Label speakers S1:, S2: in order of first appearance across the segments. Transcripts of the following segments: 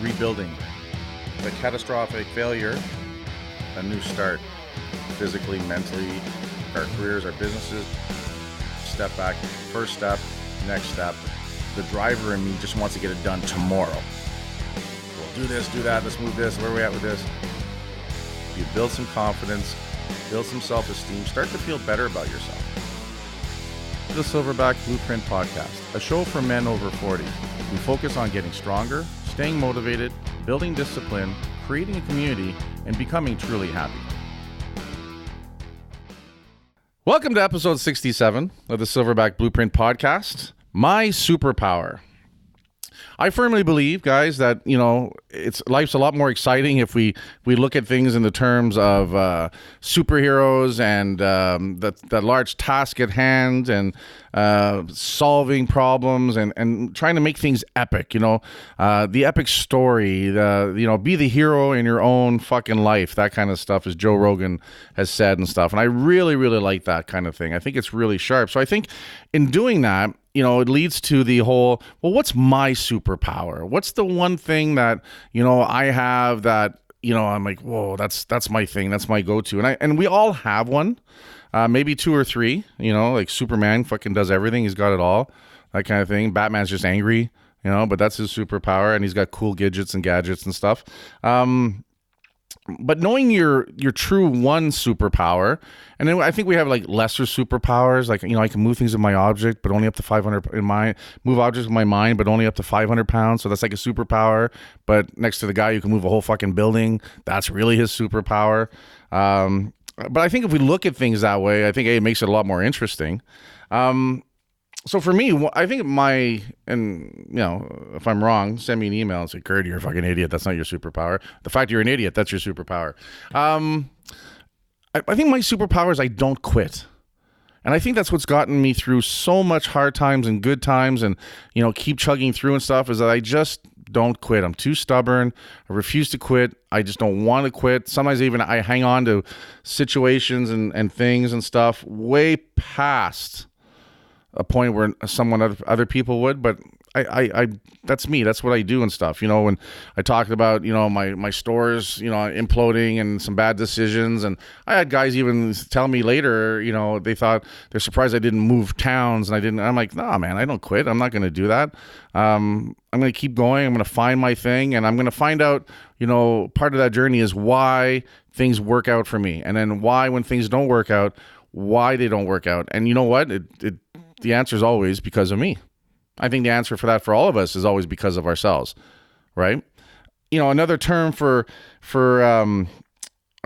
S1: rebuilding. The catastrophic failure, a new start. Physically, mentally, our careers, our businesses. Step back, first step, next step. The driver in me just wants to get it done tomorrow. We'll do this, do that, let's move this, where are we at with this? You build some confidence, build some self-esteem, start to feel better about yourself. The Silverback Blueprint Podcast, a show for men over 40 who focus on getting stronger, staying motivated, building discipline, creating a community, and becoming truly happy. Welcome to episode 67 of the Silverback Blueprint Podcast, My Superpower. I firmly believe, guys, that, life's a lot more exciting if we look at things in the terms of superheroes and that large task at hand and solving problems and trying to make things epic, the epic story, be the hero in your own fucking life, that kind of stuff, as Joe Rogan has said and stuff. And I really, really like that kind of thing. I think it's really sharp. So I think in doing that, it leads to the whole, well, what's my superpower? What's the one thing that, I have that, I'm like, whoa, that's my thing. That's my go-to. And we all have one, maybe two or three, like Superman fucking does everything. He's got it all, that kind of thing. Batman's just angry, but that's his superpower. And he's got cool gadgets and stuff. But knowing your true one superpower, and then I think we have like lesser superpowers, like, I can move things with my object, but only up to 500 move objects with my mind, but only up to 500 pounds. So that's like a superpower. But next to the guy, you can move a whole fucking building. That's really his superpower. But I think if we look at things that way, I think it makes it a lot more interesting. So for me, I think if I'm wrong, send me an email and say, Kurt, you're a fucking idiot. That's not your superpower. The fact you're an idiot, that's your superpower. I think my superpower is I don't quit. And I think that's what's gotten me through so much hard times and good times and, keep chugging through and stuff, is that I just don't quit. I'm too stubborn. I refuse to quit. I just don't want to quit. Sometimes even I hang on to situations and things and stuff way past a point where other people would, but I that's me. That's what I do and stuff. When I talked about, my stores, imploding and some bad decisions, and I had guys even tell me later, they're surprised I didn't move towns and I didn't. I'm like, nah, man, I don't quit. I'm not going to do that. I'm going to keep going. I'm going to find my thing, and I'm going to find out, part of that journey is why things work out for me, and then why when things don't work out, why they don't work out. And you know what? The answer is always because of me. I think the answer for that for all of us is always because of ourselves, right? Another term for our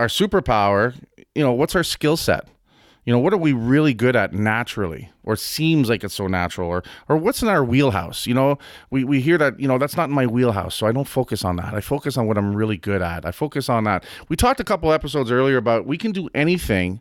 S1: superpower, what's our skill set? What are we really good at naturally, or seems like it's so natural, or what's in our wheelhouse? We hear that, that's not in my wheelhouse, so I don't focus on that. I focus on what I'm really good at. I focus on that. We talked a couple episodes earlier about we can do anything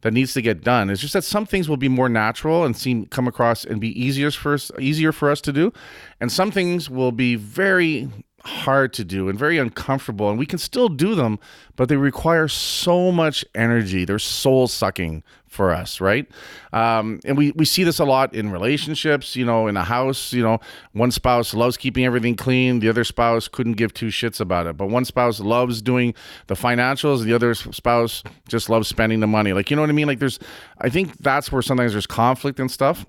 S1: that needs to get done. It's just that some things will be more natural and come across and be easier for us to do. And some things will be very hard to do and very uncomfortable, and we can still do them, but they require so much energy. They're soul sucking for us, right? And we see this a lot in relationships, in a house, one spouse loves keeping everything clean. The other spouse couldn't give two shits about it, but one spouse loves doing the financials and the other spouse just loves spending the money. Like, you know what I mean? Like I think that's where sometimes there's conflict and stuff,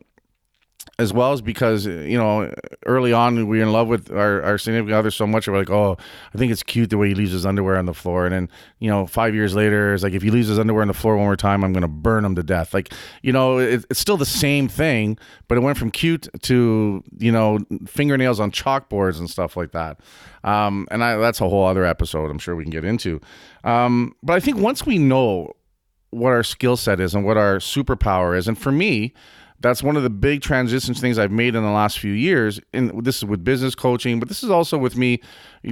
S1: as well as because, early on we were in love with our significant other so much, we're like, oh, I think it's cute the way he leaves his underwear on the floor. And then, 5 years later, it's like, if he leaves his underwear on the floor one more time, I'm going to burn him to death. Like, it's still the same thing, but it went from cute to, fingernails on chalkboards and stuff like that. That's a whole other episode I'm sure we can get into. But I think once we know what our skill set is and what our superpower is, and for me, that's one of the big transitions things I've made in the last few years. And this is with business coaching, but this is also with me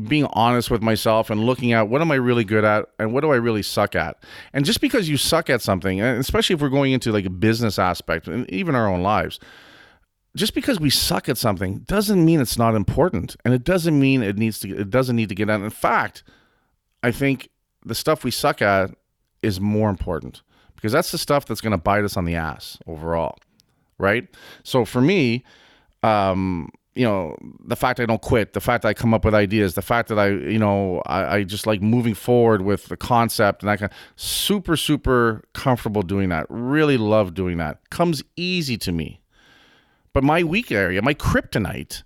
S1: being honest with myself and looking at what am I really good at and what do I really suck at. And just because you suck at something, and especially if we're going into like a business aspect and even our own lives, just because we suck at something doesn't mean it's not important. And it doesn't mean it doesn't need to get done. In fact, I think the stuff we suck at is more important, because that's the stuff that's going to bite us on the ass overall. Right? So for me, the fact I don't quit, the fact that I come up with ideas, the fact that I just like moving forward with the concept, and I can super, super comfortable doing that. Really love doing that. Comes easy to me. But my weak area, my kryptonite,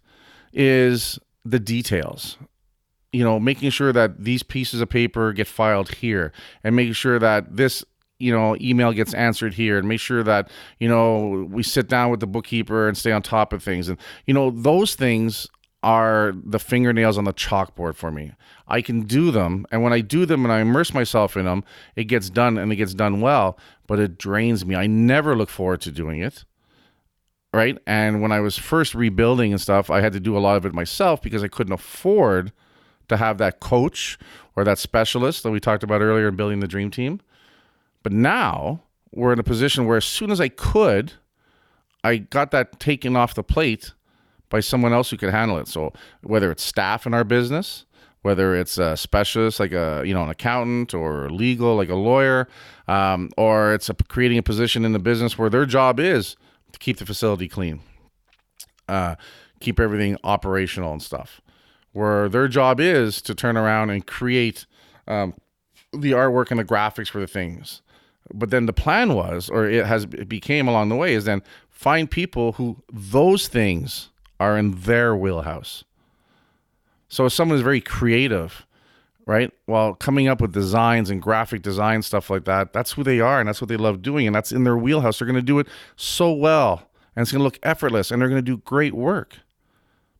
S1: is the details. Making sure that these pieces of paper get filed here, and making sure that this email gets answered here, and make sure that, we sit down with the bookkeeper and stay on top of things. And, those things are the fingernails on the chalkboard for me. I can do them. And when I do them and I immerse myself in them, it gets done, and it gets done well, but it drains me. I never look forward to doing it. Right. And when I was first rebuilding and stuff, I had to do a lot of it myself because I couldn't afford to have that coach or that specialist that we talked about earlier in building the dream team. But now we're in a position where as soon as I could, I got that taken off the plate by someone else who could handle it. So whether it's staff in our business, whether it's a specialist like an accountant, or legal like a lawyer, or it's creating a position in the business where their job is to keep the facility clean, keep everything operational and stuff, where their job is to turn around and create the artwork and the graphics for the things. But then the plan was, or it became along the way, is then find people who those things are in their wheelhouse. So if someone is very creative, right? Well, coming up with designs and graphic design, stuff like that, that's who they are, and that's what they love doing, and that's in their wheelhouse. They're going to do it so well, and it's going to look effortless, and they're going to do great work.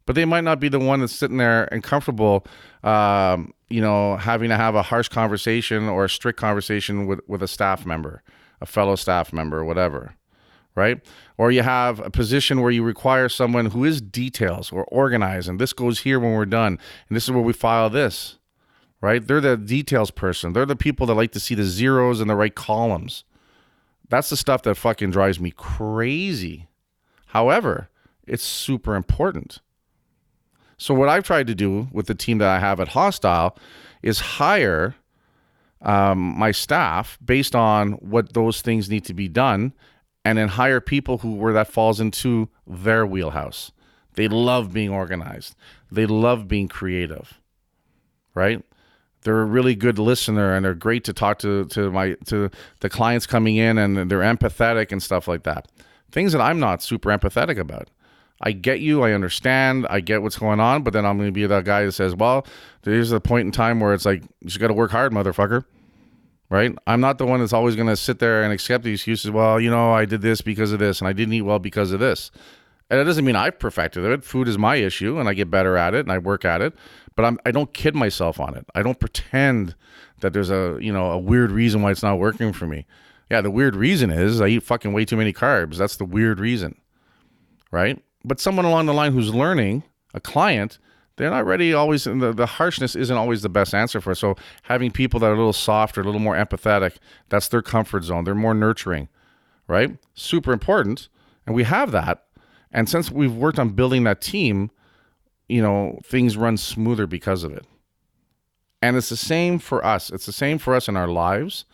S1: But they might not be the one that's sitting there and comfortable, having to have a harsh conversation or a strict conversation with a staff member, a fellow staff member, or whatever, right? Or you have a position where you require someone who is details or organized, and this goes here when we're done, and this is where we file this, right? They're the details person. They're the people that like to see the zeros in the right columns. That's the stuff that fucking drives me crazy. However, it's super important. So what I've tried to do with the team that I have at Hostile is hire my staff based on what those things need to be done, and then hire people where that falls into their wheelhouse. They love being organized. They love being creative, right? They're a really good listener, and they're great to talk to the clients coming in, and they're empathetic and stuff like that. Things that I'm not super empathetic about. I get you. I understand. I get what's going on. But then I'm going to be that guy that says, well, there's a point in time where it's like, you just got to work hard, motherfucker. Right? I'm not the one that's always going to sit there and accept the excuses. Well, I did this because of this, and I didn't eat well because of this. And it doesn't mean I've perfected it. Food is my issue, and I get better at it, and I work at it. But I don't kid myself on it. I don't pretend that there's a weird reason why it's not working for me. Yeah, the weird reason is I eat fucking way too many carbs. That's the weird reason. Right? But someone along the line who's learning, a client, they're not ready always, the harshness isn't always the best answer for it. So having people that are a little softer, a little more empathetic, that's their comfort zone. They're more nurturing, right? Super important. And we have that. And since we've worked on building that team, things run smoother because of it. And it's the same for us. It's the same for us in our lives,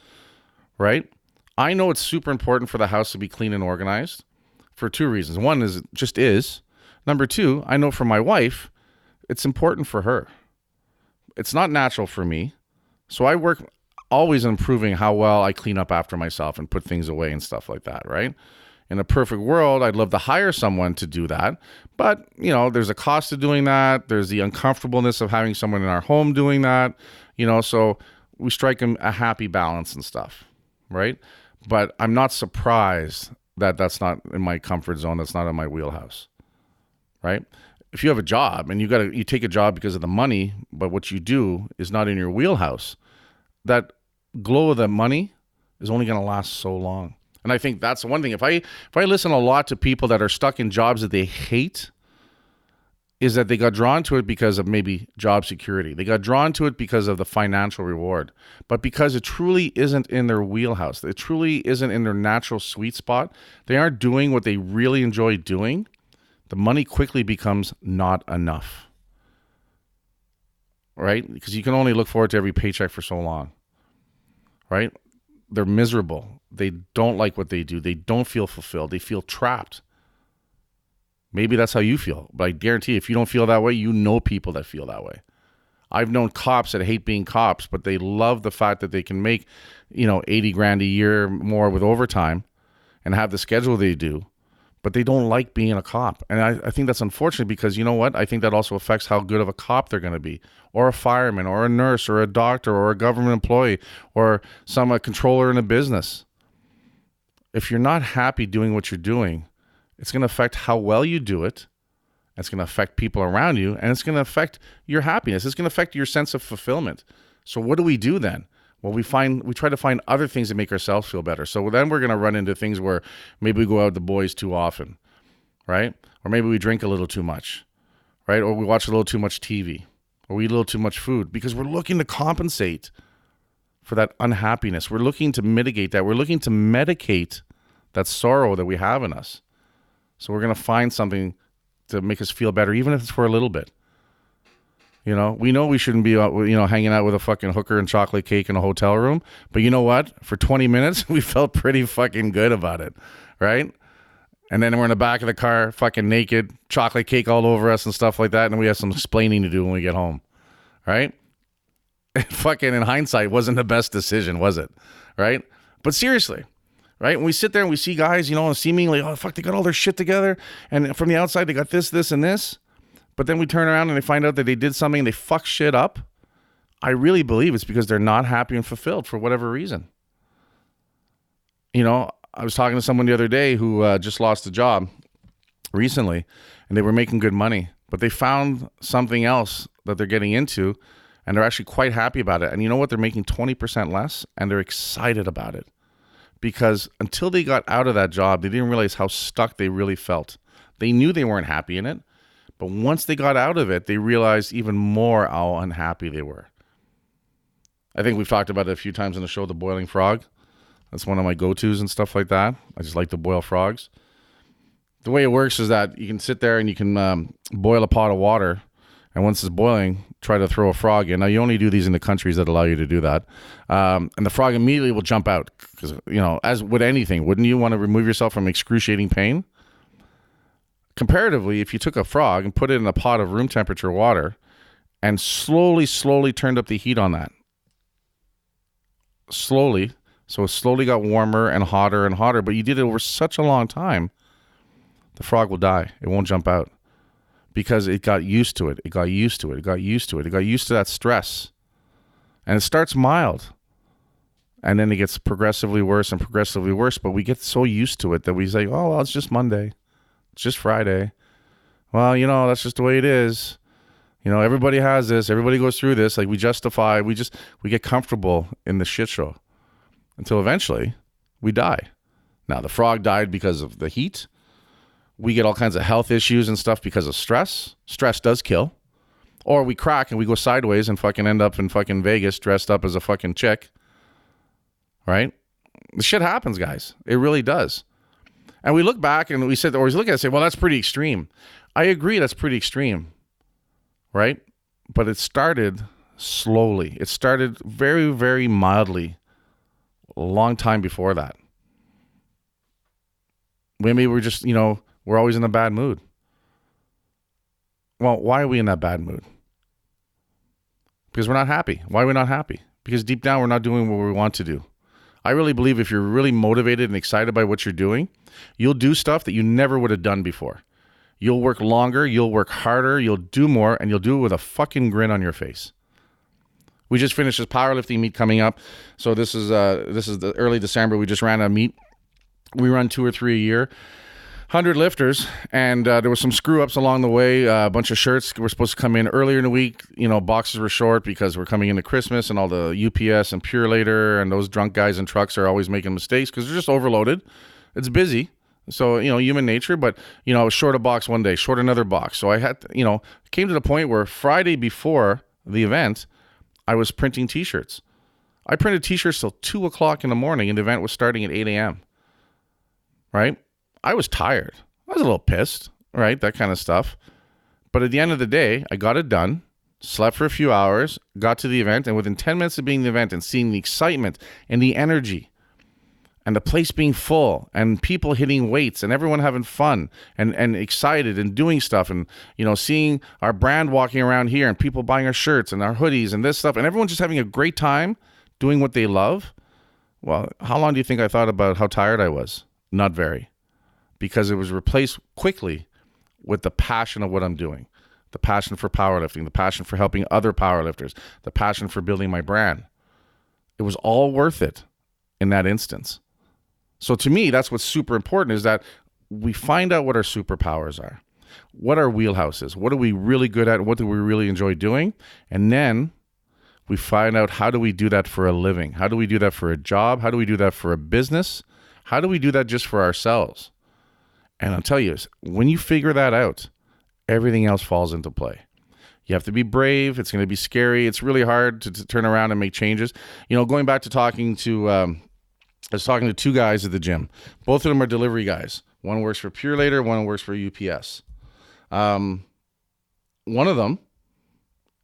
S1: right? I know it's super important for the house to be clean and organized. For two reasons. One is it just is. Number two, I know for my wife, it's important for her. It's not natural for me. So I work always on improving how well I clean up after myself and put things away and stuff like that, right? In a perfect world, I'd love to hire someone to do that. But, there's a cost to doing that. There's the uncomfortableness of having someone in our home doing that, so we strike a happy balance and stuff, right? But I'm not surprised that's not in my comfort zone. That's not in my wheelhouse, right? If you have a job and you take a job because of the money, but what you do is not in your wheelhouse, that glow of the money is only going to last so long. And I think that's one thing. If I listen a lot to people that are stuck in jobs that they hate, is that they got drawn to it because of maybe job security. They got drawn to it because of the financial reward. But because it truly isn't in their wheelhouse, it truly isn't in their natural sweet spot, they aren't doing what they really enjoy doing, the money quickly becomes not enough. Right? Because you can only look forward to every paycheck for so long. Right? They're miserable. They don't like what they do. They don't feel fulfilled. They feel trapped. Maybe that's how you feel. But I guarantee if you don't feel that way, you know people that feel that way. I've known cops that hate being cops, but they love the fact that they can make, 80 grand a year more with overtime and have the schedule they do, but they don't like being a cop. And I think that's unfortunate because you know what? I think that also affects how good of a cop they're going to be, or a fireman, or a nurse, or a doctor, or a government employee, or some controller in a business. If you're not happy doing what you're doing, it's going to affect how well you do it. It's going to affect people around you, and it's going to affect your happiness. It's going to affect your sense of fulfillment. So what do we do then? Well, we try to find other things that make ourselves feel better. So then we're going to run into things where maybe we go out with the boys too often, right? Or maybe we drink a little too much, right? Or we watch a little too much TV, or we eat a little too much food because we're looking to compensate for that unhappiness. We're looking to mitigate that. We're looking to medicate that sorrow that we have in us. So we're going to find something to make us feel better, even if it's for a little bit. We know we shouldn't be, hanging out with a fucking hooker and chocolate cake in a hotel room. But you know what? For 20 minutes, we felt pretty fucking good about it, right? And then we're in the back of the car, fucking naked, chocolate cake all over us and stuff like that. And we have some explaining to do when we get home, right? Fucking in hindsight, wasn't the best decision, was it? Right? But seriously, right? When we sit there and we see guys, seemingly, oh, fuck, they got all their shit together. And from the outside, they got this, and this. But then we turn around and they find out that they did something, they fuck shit up. I really believe it's because they're not happy and fulfilled for whatever reason. I was talking to someone the other day who just lost a job recently, and they were making good money. But they found something else that they're getting into, and they're actually quite happy about it. And you know what? They're making 20% less, and they're excited about it. Because until they got out of that job, they didn't realize how stuck they really felt. They knew they weren't happy in it, but once they got out of it, they realized even more how unhappy they were. I think we've talked about it a few times on the show, the boiling frog. That's one of my go-tos and stuff like that. I just like to boil frogs. The way it works is that you can sit there and you can boil a pot of water, and once it's boiling, try to throw a frog in. Now, you only do these in the countries that allow you to do that. And the frog immediately will jump out because, as with anything, wouldn't you want to remove yourself from excruciating pain? Comparatively, if you took a frog and put it in a pot of room temperature water and slowly turned up the heat on that, slowly, so it slowly got warmer and hotter, but you did it over such a long time, the frog will die. It won't jump out because it got used to it. It got used to that stress. And it starts mild. And then it gets progressively worse, but we get so used to it that we say, oh, well, it's just Monday. It's just Friday. Well, that's just the way it is. Everybody has this. Everybody goes through this. Like we get comfortable in the shit show until eventually we die. Now, the frog died because of the heat. We get all kinds of health issues and stuff because of stress. Stress does kill. Or we crack and we go sideways and fucking end up in fucking Vegas dressed up as a fucking chick. Right? The shit happens, guys. It really does. And we look back and we look at it and say, well, that's pretty extreme. I agree, that's pretty extreme. Right? But it started slowly. It started very, very mildly a long time before that. Maybe we're just, we're always in a bad mood. Well, why are we in that bad mood? Because we're not happy. Why are we not happy? Because deep down, we're not doing what we want to do. I really believe if you're really motivated and excited by what you're doing, you'll do stuff that you never would have done before. You'll work longer, you'll work harder, you'll do more, and you'll do it with a fucking grin on your face. We just finished this powerlifting meet coming up. So this is the early December. We just ran a meet. We run 2 or 3 a year. 100 lifters, and there was some screw-ups along the way. A bunch of shirts were supposed to come in earlier in the week. Boxes were short because we're coming into Christmas, and all the UPS and Pure Later and those drunk guys in trucks are always making mistakes because they're just overloaded. It's busy. So, human nature, but, I was short a box one day, short another box. So I had, came to the point where Friday before the event, I was printing T-shirts. I printed T-shirts till 2 o'clock in the morning, and the event was starting at 8 a.m., right? I was tired. I was a little pissed, right? That kind of stuff. But at the end of the day, I got it done, slept for a few hours, got to the event, and within 10 minutes of being the event and seeing the excitement and the energy and the place being full and people hitting weights and everyone having fun and excited and doing stuff and, seeing our brand walking around here and people buying our shirts and our hoodies and this stuff and everyone's just having a great time doing what they love. Well, how long do you think I thought about how tired I was? Not very, because it was replaced quickly with the passion of what I'm doing, the passion for powerlifting, the passion for helping other powerlifters, the passion for building my brand. It was all worth it in that instance. So to me, that's what's super important, is that we find out what our superpowers are, what our wheelhouse is, what are we really good at, what do we really enjoy doing, and then we find out, how do we do that for a living? How do we do that for a job? How do we do that for a business? How do we do that just for ourselves? And I'll tell you, when you figure that out, everything else falls into play. You have to be brave. It's going to be scary. It's really hard to turn around and make changes. Going back to talking to... I was talking to two guys at the gym. Both of them are delivery guys. One works for Pure Later, one works for UPS. One of them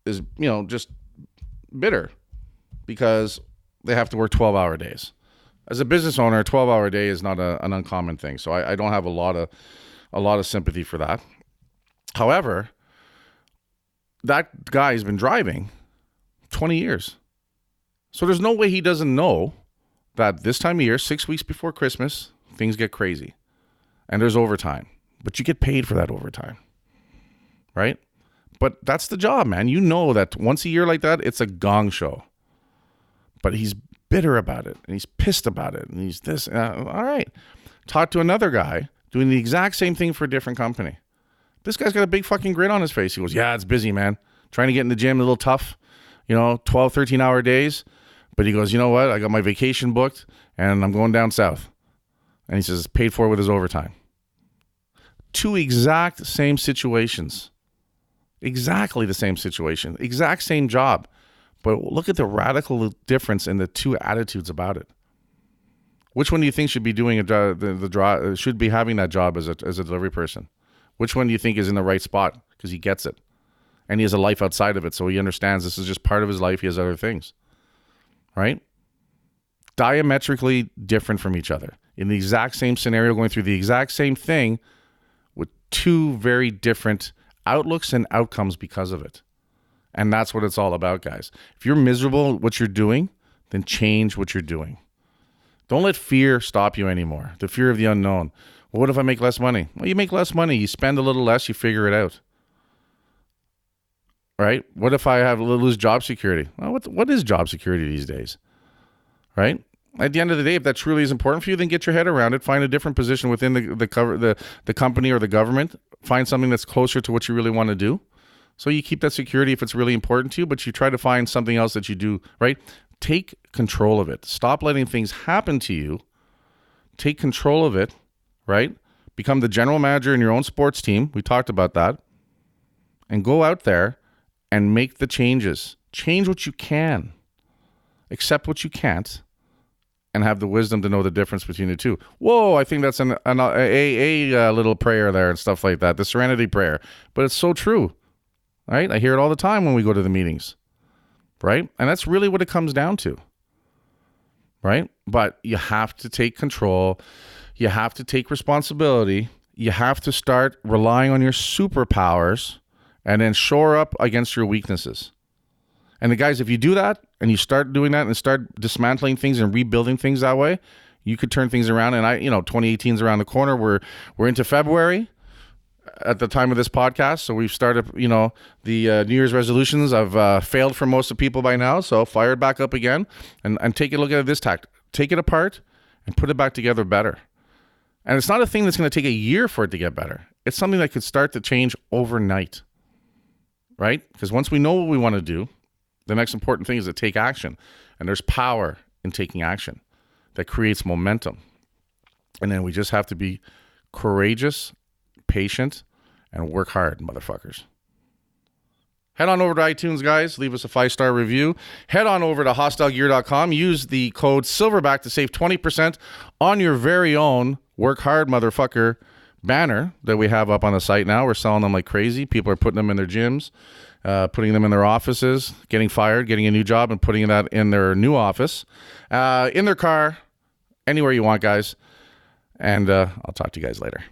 S1: is, just bitter because they have to work 12-hour days. As a business owner, a 12-hour day is not an uncommon thing. So I don't have a lot of sympathy for that. However, that guy has been driving 20 years. So there's no way he doesn't know that this time of year, 6 weeks before Christmas, things get crazy and there's overtime, but you get paid for that overtime, right? But that's the job, man. You know that once a year like that, it's a gong show, but he's bitter about it and he's pissed about it and he's this. All right. Talk to another guy doing the exact same thing for a different company. This guy's got a big fucking grin on his face. He goes, yeah, it's busy, man. Trying to get in the gym, a little tough, 12, 13-hour days. But he goes, you know what? I got my vacation booked and I'm going down south. And he says, paid for with his overtime. Two exact same situations. Exactly the same situation. Exact same job. But look at the radical difference in the two attitudes about it. Which one do you think should be doing should be having that job as a delivery person? Which one do you think is in the right spot? Because he gets it. And he has a life outside of it. So he understands this is just part of his life. He has other things. Right? Diametrically different from each other. In the exact same scenario, going through the exact same thing with two very different outlooks and outcomes because of it. And that's what it's all about, guys. If you're miserable at what you're doing, then change what you're doing. Don't let fear stop you anymore. The fear of the unknown. Well, what if I make less money? Well, you make less money. You spend a little less, you figure it out. Right? What if I lose job security? Well, what is job security these days? Right? At the end of the day, if that truly is important for you, then get your head around it. Find a different position within the company or the government. Find something that's closer to what you really want to do. So you keep that security if it's really important to you, but you try to find something else that you do, right? Take control of it. Stop letting things happen to you. Take control of it, right? Become the general manager in your own sports team. We talked about that. And go out there and make the changes. Change what you can. Accept what you can't. And have the wisdom to know the difference between the two. Whoa, I think that's a little prayer there and stuff like that. The Serenity Prayer. But it's so true. Right? I hear it all the time when we go to the meetings. Right? And that's really what it comes down to. Right? But you have to take control. You have to take responsibility. You have to start relying on your superpowers and then shore up against your weaknesses. And the guys, if you do that and you start doing that and start dismantling things and rebuilding things that way, you could turn things around. And 2018 is around the corner. We're into February at the time of this podcast. So we've started, the New Year's resolutions. I've failed for most of people by now. So fire it back up again and take a look at this tact. Take it apart and put it back together better. And it's not a thing that's going to take a year for it to get better. It's something that could start to change overnight, right? Because once we know what we want to do, the next important thing is to take action. And there's power in taking action that creates momentum. And then we just have to be courageous, patient, and work hard, motherfuckers. Head on over to iTunes, guys. Leave us a 5-star review. Head on over to hostilegear.com. Use the code Silverback to save 20% on your very own Work Hard, Motherfucker banner that we have up on the site now. We're selling them like crazy. People are putting them in their gyms, putting them in their offices, getting fired, getting a new job, and putting that in their new office, in their car, anywhere you want, guys. And I'll talk to you guys later.